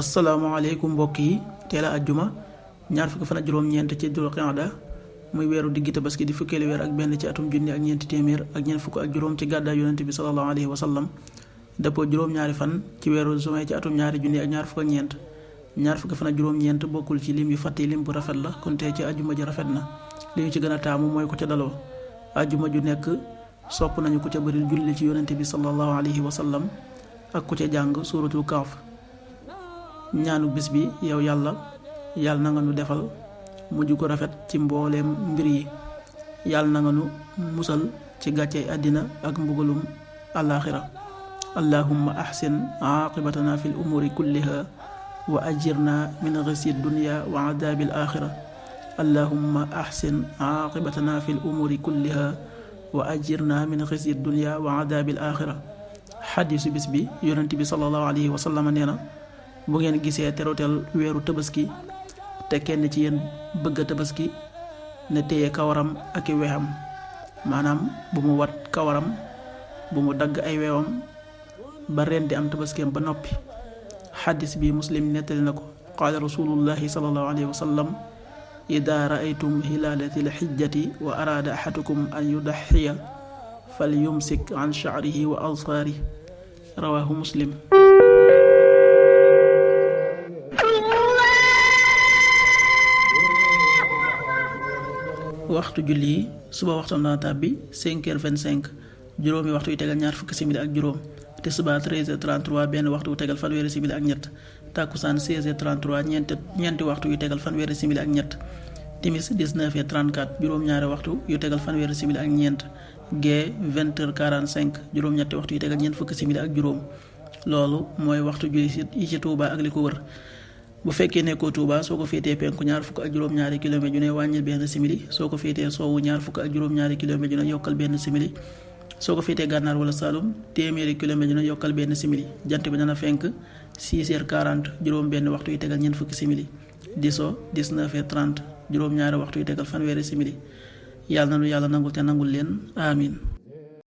asalaamaaleykum mbokk yi teel a ajjuma ñaar fukki fan ak juróom-ñeent ci dul qa'da muy weeru diggi tabaski di fukkeelu weer ak benn ci atum junni ak ñeenti téeméer ak ñeent fukk ak juróom ci gàddaay yonent bi sallallahu alayhi wa sallam dëppoo juróom-ñaari fan ci weeru juin ci atum ñaari junni ak ñaar fukk ak ñeent ñaar fukki fan ak juróom-ñeent bokkul ci lim yu fàtte lim bu rafet la kon tey ci ajjuma ji rafet na li ñu ci gën a taamu mooy ko ca daloo ajjuma ju nekk sopp nañu ku ca bëril julli ci yonent bi sallallahu alayhi wa sallam ak ku ca jàng suuratul Kahf. ñaanu bis bi yow yàlla na nga nu defal mujj ko rafet ci mbooleem mbir yi yàlla na nga nu musal ci gàccey àddina ak mbugalum àllaaxira allahumma ahsin aaqibatana fi l umuri kulliha wa ajirna min xisyi dunya wa adaabi l axira allahumma ahsin aaqibatana fi l umuri kulliha wa ajirna min xisyi dunya wa adaabi l axira xadiisu bis bi yonent bi sallallahu alayhi wa sallam nee na bu ngeen gisee teroteel weeru tabaski te kenn ci yéen bëgg a tabaski ne téye kawaram ak i weexam maanaam bu mu wat kawaram bu mu dagg ay weewam ba ren di am tabaskeem ba noppi xaddis bi muslim nettali na ko qaala rasulullahi sallallahu alayhi wa sallam ida raaytum hilaalati lxijjati wa araada axadukum an yudaxiya fal yumsik an sha'rihi wa azfaarihi rawaahu muslim. waxtu julli yi suba waxtam dana tàbbi 5h25 juróomi waxtu yu tegal ñaar fukki simili ak juróom tisbaar 13h33 benn waxtu yu tegal fanweeri simili ak ñett takkusaan 16h33 ñeenti waxtu yu tegal fanweeri simili ak ñett timis 19h34 juróom-ñaari waxtu yu tegal fanweeri simili ak ñeent gee 20h45 juróom-ñetti waxtu yu tegal ñeent fukki simili ak juróom loolu mooy waxtu julli yi ci Touba ak li ko wër. bu fekkee nekkoo Touba soo ko féetee penku ñaar fukk ak juróom-ñaari kilomètre ju ne wàññil benn simili soo ko féetee soowu ñaar fukk ak juróom-ñaari kilomètre ju ne yokkal benn simili soo ko féetee gànnaar wala Saloum téeméeri kilomètre ju ne yokkal benn simili jant bi dana fenk 6h40 juróom benn waxtu yu tegal ñeent fukki simili di so 19h30 juróom-ñaari waxtu yu tegal fanweeri simili yàlla na nu yàlla nangul te nangul leen amin